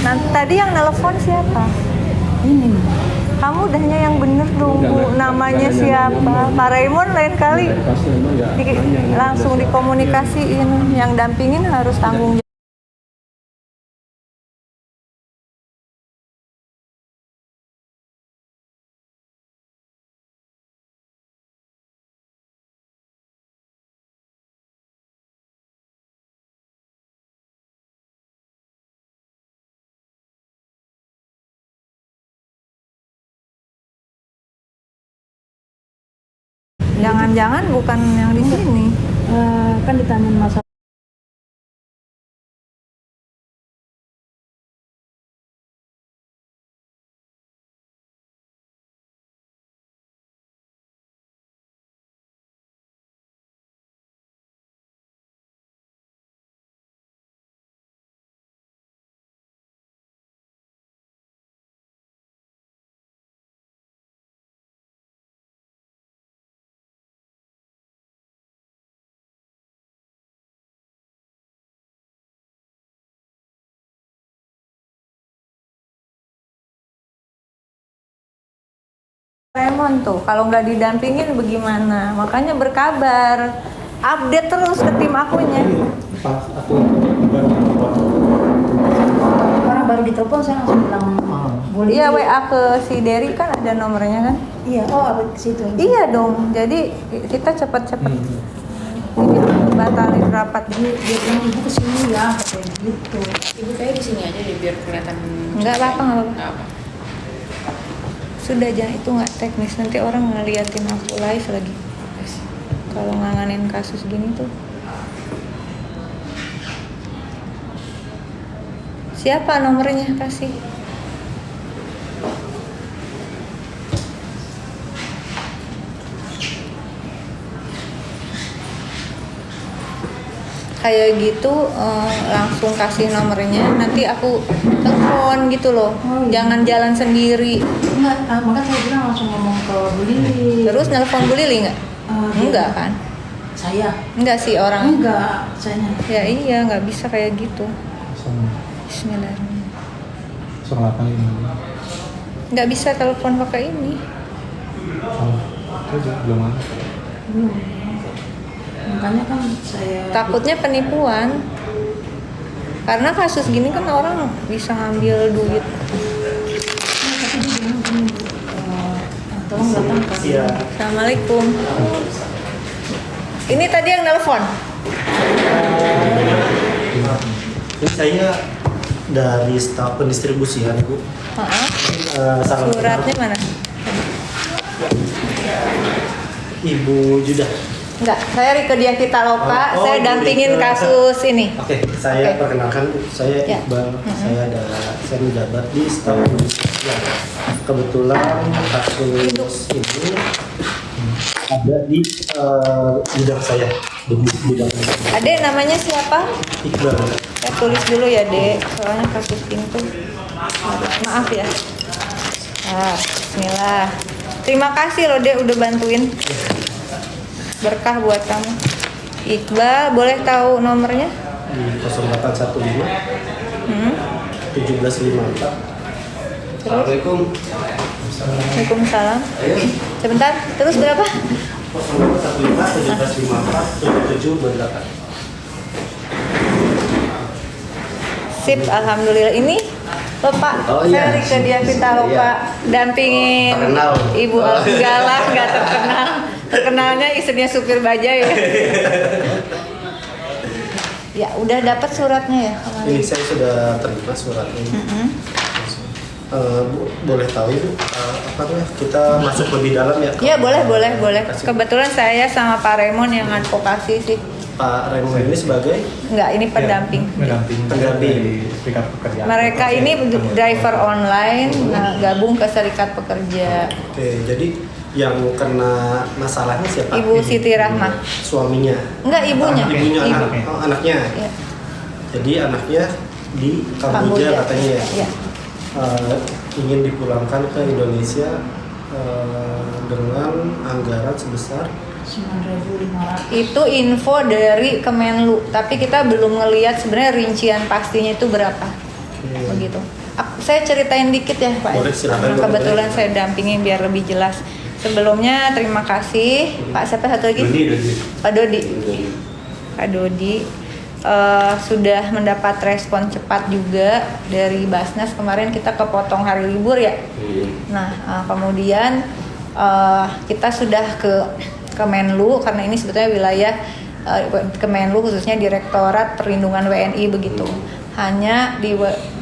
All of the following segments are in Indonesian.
Nah, tadi yang nelpon siapa? Ini Kamu udahnya yang bener dong, Bu. Namanya siapa? Pak Raymond lain kali langsung dikomunikasiin. Yang dampingin harus tanggung jawab. Jangan-jangan bukan yang di sini. kan ditanya masalah Raymond tuh, kalau nggak didampingin bagaimana? Makanya berkabar, update terus ke tim akunya. Pas aku baru orang baru ditelepon saya langsung bilang boleh. Iya, WA ke si Derry kan ada nomornya kan? Iya, oh apa ke situ. Iya dong, jadi kita cepet-cepet ini batalin rapat. Dia bilang ibu kesini ya, katanya gitu. Ibu kayak di sini aja deh biar kelihatan. Nggak apa-apa, nggak apa-apa. Nggak apa. Sudah, jangan, itu nggak teknis, nanti orang ngeliatin aku live lagi. Kalau nganganin kasus gini tuh. Siapa nomornya? Kasih. Kayak gitu langsung kasih nomornya, nanti aku telepon gitu loh. Oh, iya. Jangan jalan sendiri. Enggak, maka saya bilang langsung ngomong ke Bu Lili. Terus nelpon Bu Lili nggak? Enggak kan? Saya? Enggak sih orang. Enggak, saya. Ya iya, nggak bisa kayak gitu. Bismillahirrahmanirrahim. 08 ini. Nggak bisa telepon pakai ini. Itu belum ada. Belum. Makanya kan saya Takutnya penipuan. Karena kasus gini kan orang bisa ngambil duit. tapi dia bilang gini, tolong datang ke Assalamualaikum. Ini tadi yang nelpon. Ini saya dari staf pendistribusian, Bu. Salam Suratnya kenal. mana? Ibu Judah. Enggak, saya Rike Diah Pitaloka, Oh, saya Bu dampingin Rike. kasus ini. Oke, saya Oke. perkenalkan, Bu. Saya Ya. Iqbal. Saya menjabat di staf pendistribusian. Kebetulan kasus ini ada di bidang saya, di bidang saya. Adek namanya siapa? Iqbal. Saya tulis dulu ya, Dek. Soalnya kasus ini tuh maaf ya. Bismillah. Terima kasih loh, Dek, udah bantuin. Berkah buat kamu. Iqbal, boleh tahu nomornya? Di 0815 Hmm? 1754. Terus? Waalaikumsalam. Sebentar, terus berapa? 0815 1754 7728. Sip, alhamdulillah. Ini loh, Pak, Oh, saya iya. Rike Diah Pitaloka, dampingin Terkenal. Ibu Algalah, nggak terkenal. Terkenalnya istrinya supir bajai ya. Ya, udah dapat suratnya ya? Ini saya sudah terima suratnya. Boleh tahu Ibu, apa namanya? Kita masuk lebih dalam ya? Iya, boleh. Kasih. Kebetulan saya sama Pak Raymond yang advokasi sih. Pak Raymond ini sebagai Enggak, ini pendamping. Pendamping dari Serikat Pekerja. Mereka ini driver online, gabung ke Serikat Pekerja. oke, jadi yang kena masalahnya siapa? Ibu Siti Rahmah. Suaminya. Enggak, ibunya. Ibunya, Ibu. anaknya. Ya. Jadi anaknya di Kamboja Kamboja. katanya ya. Ya. Ingin dipulangkan ke Indonesia dengan anggaran sebesar 9.500. Itu info dari Kemenlu, tapi kita belum ngelihat sebenarnya rincian pastinya itu berapa. Begitu. Saya ceritain dikit ya Pak. Boleh, silakan. Karena kebetulan saya dampingi biar lebih jelas. Sebelumnya terima kasih Pak siapa satu lagi? Dodi. Pak Dodi. Pak Dodi sudah mendapat respon cepat juga dari Basnas. Kemarin kita kepotong hari libur ya. Nah kemudian kita sudah ke Kemenlu karena ini sebetulnya wilayah Kemenlu khususnya Direktorat Perlindungan WNI begitu. Hanya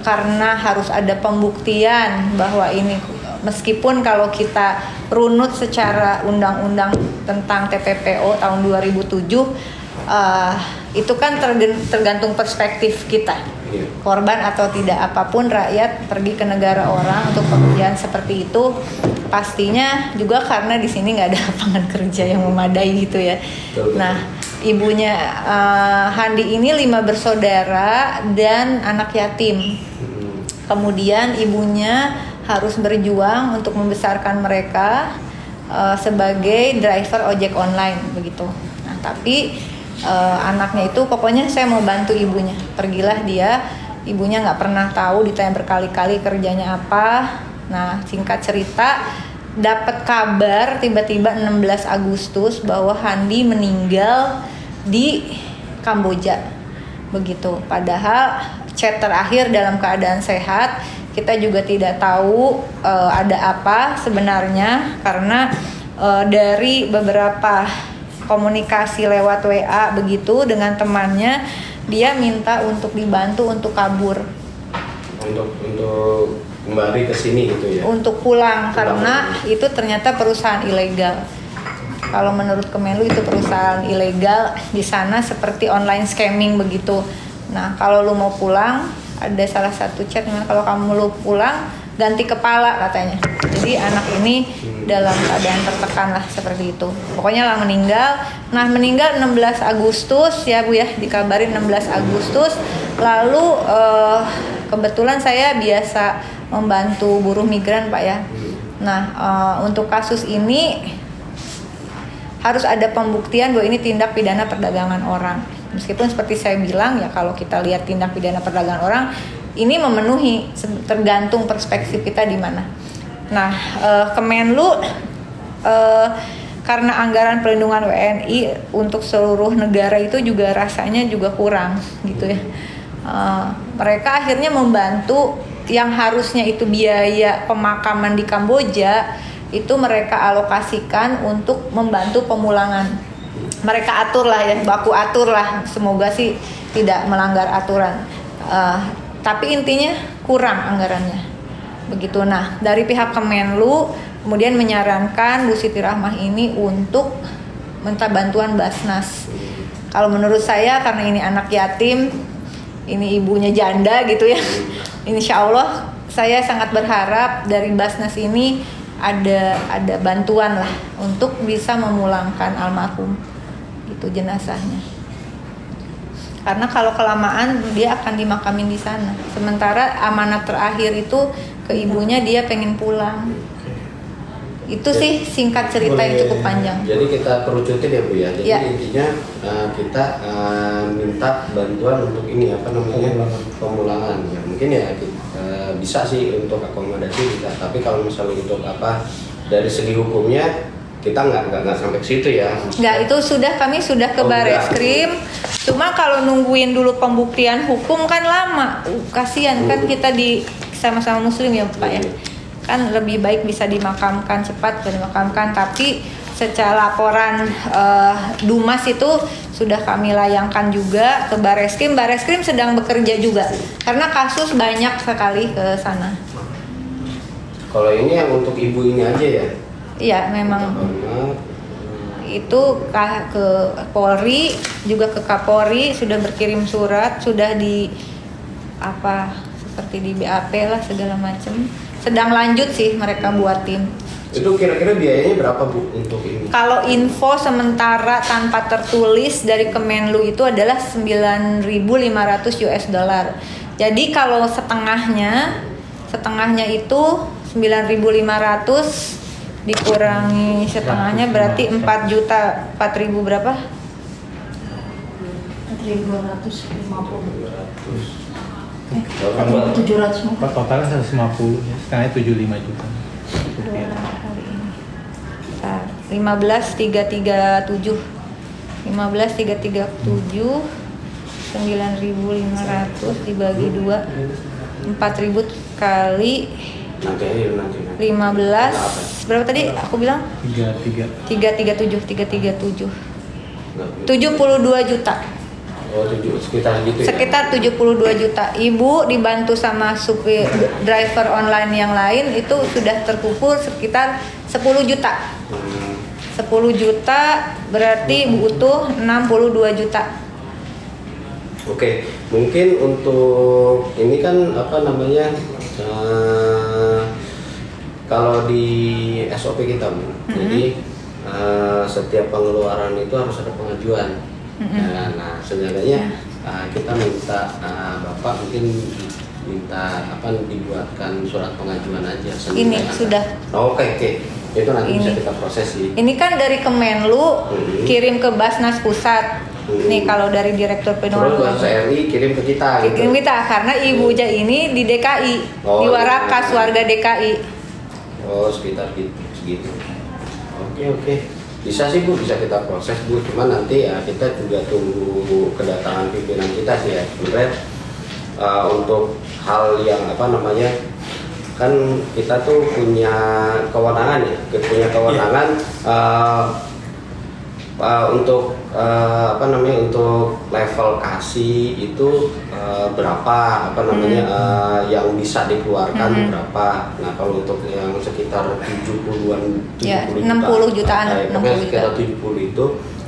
karena harus ada pembuktian bahwa ini meskipun kalau kita runut secara undang-undang tentang TPPO tahun 2007 itu kan tergantung perspektif kita, korban atau tidak, apapun rakyat pergi ke negara orang untuk pekerjaan seperti itu pastinya juga karena di sini nggak ada lapangan kerja yang memadai gitu ya. Nah ibunya Handi ini 5 bersaudara dan anak yatim. Kemudian ibunya harus berjuang untuk membesarkan mereka sebagai driver ojek online begitu. Nah, tapi anaknya itu pokoknya saya mau bantu ibunya. Pergilah dia, ibunya nggak pernah tahu, ditanya berkali-kali kerjanya apa. Nah, singkat cerita dapat kabar tiba-tiba 16 Agustus bahwa Handi meninggal di Kamboja begitu. Padahal chat terakhir dalam keadaan sehat. Kita juga tidak tahu ada apa sebenarnya karena dari beberapa komunikasi lewat WA begitu dengan temannya, dia minta untuk dibantu untuk kabur. Untuk kembali ke sini gitu ya. Untuk pulang karena itu ternyata perusahaan ilegal. Kalau menurut Kemenlu itu perusahaan ilegal di sana seperti online scamming begitu. Nah, kalau lu mau pulang ada salah satu chat memang kalau kamu lu pulang ganti kepala katanya. Jadi anak ini dalam keadaan tertekan lah seperti itu. Pokoknya lah meninggal. Nah meninggal 16 Agustus ya Bu ya, dikabarin 16 Agustus. Lalu kebetulan saya biasa membantu buruh migran Pak ya. Nah untuk kasus ini harus ada pembuktian bahwa ini tindak pidana perdagangan orang. Meskipun seperti saya bilang ya kalau kita lihat tindak pidana perdagangan orang ini memenuhi tergantung perspektif kita di mana. Nah, Kemenlu karena anggaran pelindungan WNI untuk seluruh negara itu juga rasanya juga kurang gitu ya. Mereka akhirnya membantu yang harusnya itu biaya pemakaman di Kamboja itu mereka alokasikan untuk membantu pemulangan. Mereka atur lah ya, baku atur lah. Semoga sih tidak melanggar aturan. Tapi intinya kurang anggarannya. Begitu. Nah, dari pihak Kemenlu kemudian menyarankan Bu Siti Rahmah ini untuk minta bantuan Basnas. Kalau menurut saya karena ini anak yatim, ini ibunya janda gitu ya. Insya Allah saya sangat berharap dari Basnas ini ada bantuan lah untuk bisa memulangkan almarhum itu jenazahnya. Karena kalau kelamaan dia akan dimakamin di sana. Sementara amanat terakhir itu ke ibunya dia pengen pulang. Itu sih singkat cerita yang cukup panjang. Jadi kita kerucutin ya Bu ya. Jadi ya. intinya kita minta bantuan untuk ini apa namanya pemulangan. Ya, mungkin ya bisa sih untuk akomodasi kita. Tapi kalau misalnya untuk apa dari segi hukumnya kita nggak sampai ke situ ya. Nggak, itu kami sudah ke Bareskrim. Cuma kalau nungguin dulu pembuktian hukum kan lama. Kasihan kan kita di sama-sama Muslim ya Pak ya. Kan lebih baik bisa dimakamkan cepat, dimakamkan. Tapi secara laporan Dumas itu sudah kami layangkan juga ke Bareskrim. Bareskrim sedang bekerja juga karena kasus banyak sekali ke sana. Kalau ini yang untuk ibu ini aja ya? Iya memang. Itu ke Polri juga ke Kapolri sudah berkirim surat, sudah di apa seperti di BAP lah segala macam. Sedang lanjut sih mereka buat tim. Itu kira-kira biayanya berapa Bu untuk ini? Kalau info sementara tanpa tertulis dari Kemenlu itu adalah 9.500 US dollar. Jadi kalau setengahnya itu 9.500 dikurangi setengahnya berarti 4.000 berapa? 4.250. Kalau 700 Totalnya 150 ya, setengahnya 75 juta. dolar hari ini. Bentar, 15.337 9.500 dibagi 2 4.000 kali nanti 15 berapa tadi aku bilang 33. 337 Nggak. 72 juta Oh, sekitar gitu ya. sekitar 72 juta. Ibu dibantu sama supir driver online yang lain itu sudah terkumpul sekitar 10 juta. 10 juta berarti butuh 62 juta. Oke, mungkin untuk ini kan apa namanya kalau di SOP kita, Bu, jadi setiap pengeluaran itu harus ada pengajuan. Nah, sebenarnya kita minta Bapak mungkin minta apa dibuatkan surat pengajuan aja. Ini sudah. Oke. Itu nanti bisa kita proses sih. Ini kan dari Kemenlu kirim ke Basnas Pusat. Nih kalau dari Direktur Terus Pengeluaran RI kirim ke kita. kirim kita karena Ibu Ja ini di DKI, Oh, di Warakas iya. warga DKI. Oh, sekitar segitu. Oke. Bisa sih, Bu, bisa kita proses, Bu. Cuman nanti ya kita juga tunggu kedatangan pimpinan kita sih ya. Sebenarnya untuk hal yang apa namanya, kan kita tuh punya kewenangan ya, untuk apa namanya, untuk level kasih itu berapa apa namanya yang bisa dikeluarkan berapa. Nah, kalau untuk yang sekitar 70-an Ya, 60 jutaan, 60 sekitar juta. 70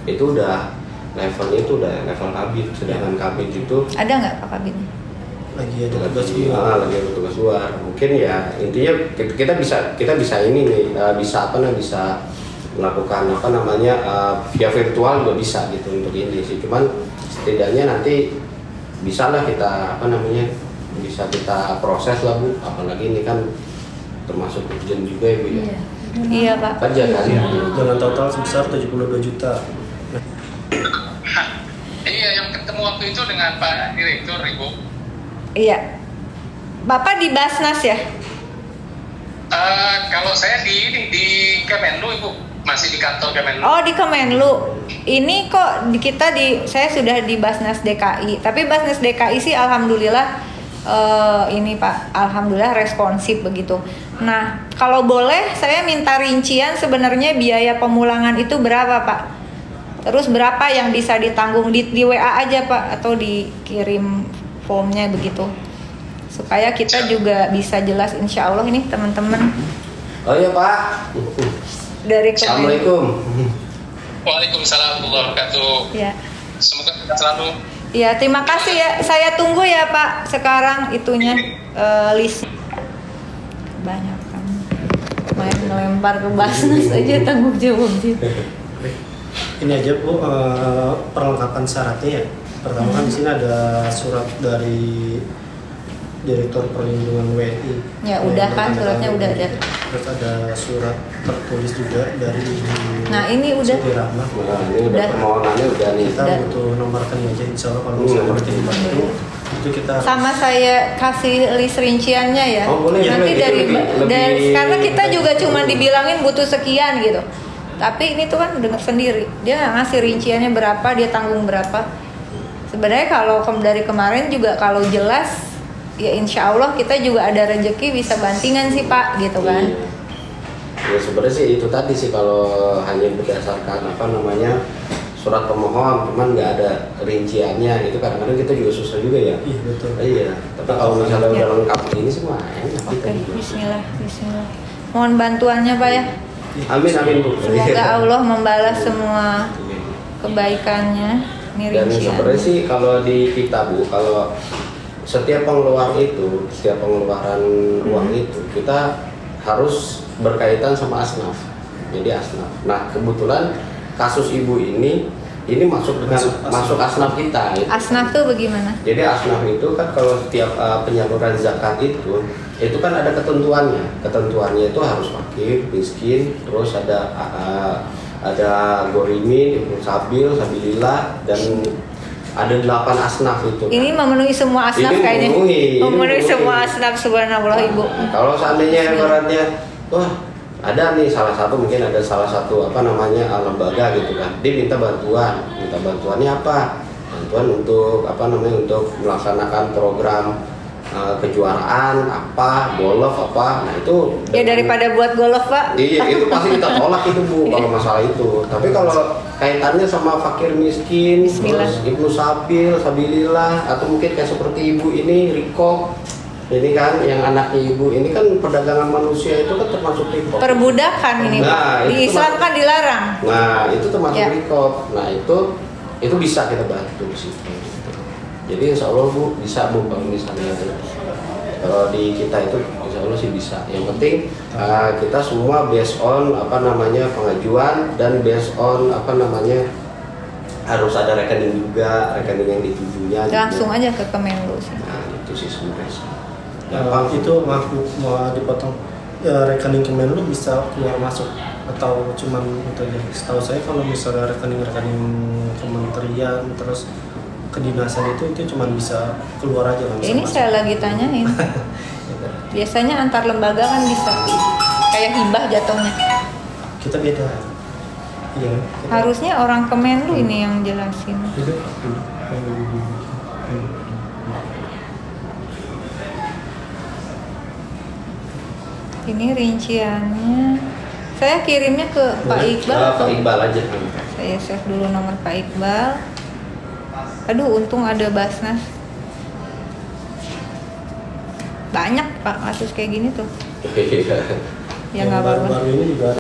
itu udah levelnya itu udah level kabin. Sedangkan kabin itu Ada nggak Pak Kabin? lagi ada tugas lagi ada tugas luar. Mungkin ya intinya kita bisa ini nih bisa apa namanya, bisa melakukan apa namanya via virtual juga bisa gitu untuk ini sih. Cuman setidaknya nanti bisa lah kita apa namanya, bisa kita proses lah, Bu. Apalagi ini kan termasuk urgent juga ya, Bu ya. Iya Pak. Kerja kan. dengan total sebesar 72 juta. Iya, yang ketemu waktu itu dengan Pak Direktur, Ibu. Iya. Bapak di Basnas ya? Kalau saya di Kemenlu, Ibu, masih di kantor Kemenlu. Oh di Kemenlu. Ini kok saya sudah di Basnas DKI. Tapi Basnas DKI sih alhamdulillah ini Pak, alhamdulillah responsif begitu. Nah kalau boleh saya minta rincian sebenarnya biaya pemulangan itu berapa Pak? Terus berapa yang bisa ditanggung di WA aja Pak atau dikirim formnya begitu supaya kita juga bisa jelas insya Allah ini teman-teman Oh iya, Pak. dari Kemenlu. Assalamualaikum. Waalaikumsalam warahmatullahi wabarakatuh. Ya. Semoga kita selalu. Ya, terima kasih ya. Saya tunggu ya, Pak. Sekarang itunya list. Banyak kan. Main melempar ke Basnas aja tanggung jawabnya. Ini aja, Bu, perlengkapan syaratnya ya. Pertama kan di sini ada surat dari Direktur Perlindungan WNI. Ya, udah kan, suratnya udah ada. Terus ada surat tertulis juga dari Nah, ini udah. Siti Rahmah. Nah, ini udah Udah. permohonannya udah nih. Kita Udah. butuh nomorkan aja, insya Allah kalau misalnya nanti dibantu itu kita Sama saya kasih list rinciannya ya. Oh, boleh, Nanti boleh. dari, Itu lebih- dari karena kita juga cuma dibilangin butuh sekian gitu. Tapi ini tuh kan dengar sendiri. Dia nggak ngasih rinciannya berapa, dia tanggung berapa. Sebenarnya kalau dari kemarin juga kalau jelas ya insya Allah kita juga ada rezeki bisa bantingan sih Pak gitu kan. Ya sebenarnya sih itu tadi sih, kalau hanya berdasarkan apa namanya surat pemohon cuman nggak ada rinciannya, itu kadang-kadang kita juga susah juga ya. iya betul. Iya, tapi kalau misalnya Ya. udah lengkap ini semua enak. Oke, Bismillah, Bismillah. Mohon bantuannya Pak ya. Amin Bu. Semoga Allah membalas semua kebaikannya. Ini Dan rincian. sebenarnya sih kalau di kita, Bu, kalau setiap pengeluaran uang itu kita harus berkaitan sama asnaf. Jadi asnaf. Nah, kebetulan kasus ibu ini masuk asnaf kita. Gitu. Asnaf tuh bagaimana? Jadi asnaf itu kan kalau setiap penyaluran zakat itu kan ada ketentuannya. Ketentuannya itu harus fakir, miskin, terus ada gorimin, ibnu sabil, sabilillah, dan ada 8 asnaf itu. Ini memenuhi semua asnaf Ini kayaknya. Memenuhi memenuhi. semua asnaf, subhanallah Ibu. Nah, kalau seandainya ibaratnya, wah ada nih salah satu apa namanya lembaga gitu kan, dia minta bantuannya apa? Bantuan untuk apa namanya untuk melaksanakan program kejuaraan apa, golf apa, nah itu Ya daripada buat golf Pak. iya itu pasti kita tolak itu Bu kalau masalah itu. Tapi kalau kaitannya sama fakir miskin, Bismillah. terus Ibnu Sabil, Sabilillah, atau mungkin kayak seperti ibu ini Riko, ini kan yang anaknya ibu ini kan perdagangan manusia itu kan termasuk Riko. Perbudakan ini Pak. Nah, Di itu Islam termasuk- kan dilarang. Nah itu termasuk Ya. Riko. Nah itu bisa kita bantu di situ. Jadi insya Allah Bu bisa Bu kalau misalnya kalau di kita itu insya Allah sih bisa. Yang penting kita semua based on apa namanya pengajuan dan based on apa namanya harus ada rekening juga, rekening yang ditujunya. Langsung gitu. aja ke Kemenlu sih. Nah itu sih sebenarnya. Itu maaf Bu, mau dipotong. Ya, rekening Kemenlu bisa keluar masuk atau cuman itu aja. Setahu saya kalau misalnya rekening kementerian terus kedinasan itu cuman bisa keluar aja nggak bisa Ini masuk. saya lagi tanyain. Biasanya antar lembaga kan bisa. Kayak hibah jatuhnya. Kita beda. Iya. kita- Harusnya orang Kemenlu ini yang jelasin. Itu. Ini rinciannya. Saya kirimnya ke Pak Iqbal. Pak Iqbal aja. Saya save dulu nomor Pak Iqbal. Aduh, untung ada Basnas. Banyak Pak kasus kayak gini tuh. Ya nggak apa-apa. Baru-baru ini juga